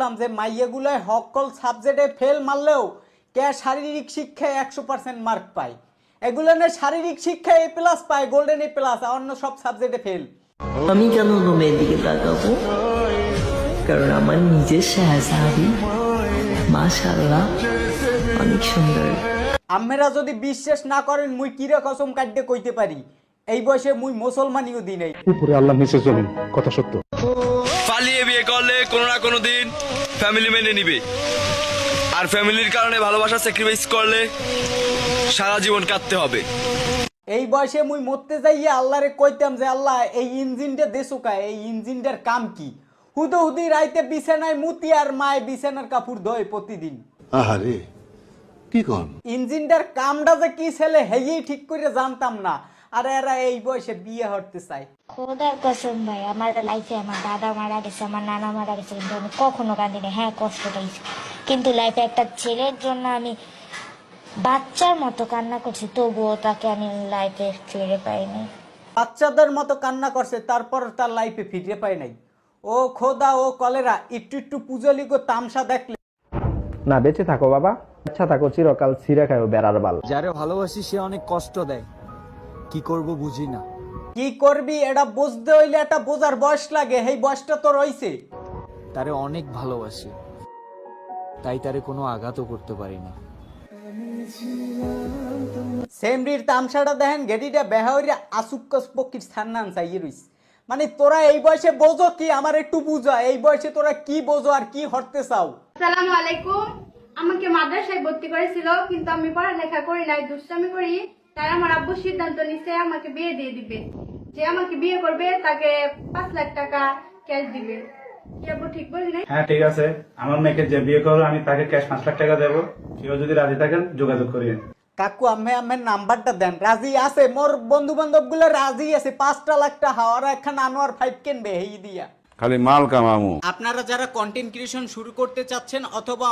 করলাম যে মাইয়াগুলোয় সকল সাবজেক্টে ফেল মারলেও কে শারীরিক শিক্ষায় 100% মার্ক পায়, এগুলো না শারীরিক শিক্ষায় A+ পায়, গোল্ডেন A+, আর অন্য সব সাবজেক্টে ফেল। আমি কেন মেয়ের দিকে তাকাবো? কারণ আমার নিজের শাহজাদি মাশাআল্লাহ অনেক সুন্দর। আম্মেরা যদি বিশ্বাস না করেন মুই কিরা কসম কাটতে কইতে পারি, এই বয়সে মুই মুসলমানিও দিই নাই। উপরে আল্লাহ নিচে জমিন, কথা সত্য। পালিয়ে বিয়ে করলে কোনো না কোনো দিন ফ্যামিলি মেনে নিবে, আর ফ্যামিলির কারণে ভালোবাসা স্যাক্রিফাইস করলে সারা জীবন কাটতে হবে। এই বয়সে মুই মরতে যাইয়া আল্লাহরে কইতাম যে আল্লাহ এই ইঞ্জিনটা দেশুকা, এই ইঞ্জিনটার কাম কি? হুদি রাইতে বিছানায় মুতি আর মায় বিছানার কাপড় ধোয় প্রতিদিন। আহারে কি কোন ইঞ্জিনটার কামটা যে কি ছেলে হেই ঠিক করে জানতাম না, আর এরা এই বয়সে বিয়ে হতে চায়। খোদার কসম ভাই, আমার লাইফে আমার দাদা মারা গেছে, আমার নানা মারা গেছে, কিন্তু আমি কখনো কাঁদিনি। হ্যাঁ, কষ্ট পেয়েছি, কিন্তু লাইফে একটা ছেলের জন্য আমি বাচ্চার মতো কান্না করছি, তবুও তাকে আমি লাইফে ফিরে পাইনি। বাচ্চাদের মতো কান্না করছে, তারপর তার লাইফে ফিরে পায় নাই। ও খোদা, ও কলেরা, একটু একটু পুজলি গো তামসা দেখলে। না, বেঁচে থাকো বাবা, আচ্ছা থাকো, চিরকাল ছিঁড়ে খাও বেড়ার বাল। যারে ভালোবাসি সে অনেক কষ্ট দেয়, কি করব বুঝি না। কি করবি এটা বুঝতে হইলে একটা বোঝার বয়স লাগে, এই বয়সটা তো রইছে। তারে অনেক ভালোবাসি, তাই তারে কোনো আঘাতও করতে পারি না। সেমরির তামসাটা দেখেন, গেডিটা বেহাউরিয়া আসুক্কস পক্ষীর সান্নান চাইয়ে রইস। মানে তোরা এই বয়সে বোঝো কি? আমার একটু বুঝা, এই বয়সে তোরা কি বোঝো আর কি হরতে চাও? আসসালামু আলাইকুম। আমাকে মাদ্রাসায় ভর্তি করেছিল, কিন্তু আমি পড়ালেখা করি নাই, দুষ্টামি করি। তাই আমার আব্বু সিদ্ধান্ত নিচ্ছে আমাকে বিয়ে দিয়ে দিবে। যে আমাকে বিয়ে করবে তাকে 5 লাখ টাকা ক্যাশ দিবে। কি আব্বু ঠিক বলি নাই? হ্যাঁ ঠিক আছে, আমার মেয়েকে যে বিয়ে করো আমি তাকে ক্যাশ 5 লাখ টাকা দেবো। কেউ যদি রাজি থাকেন যোগাযোগ করিয়েন। কাকু আমের নাম্বারটা দেন। রাজি আছে, মোর বন্ধু বান্ধব গুলো রাজি আছে। 5 লাখ টাকা আর একখান আনোয়ার 5 কিনবে এই দিয়া। খালি মাল কামামু। আপনারা যারা কন্টেন্ট ক্রিয়েশন শুরু করতে চাচ্ছেন অথবা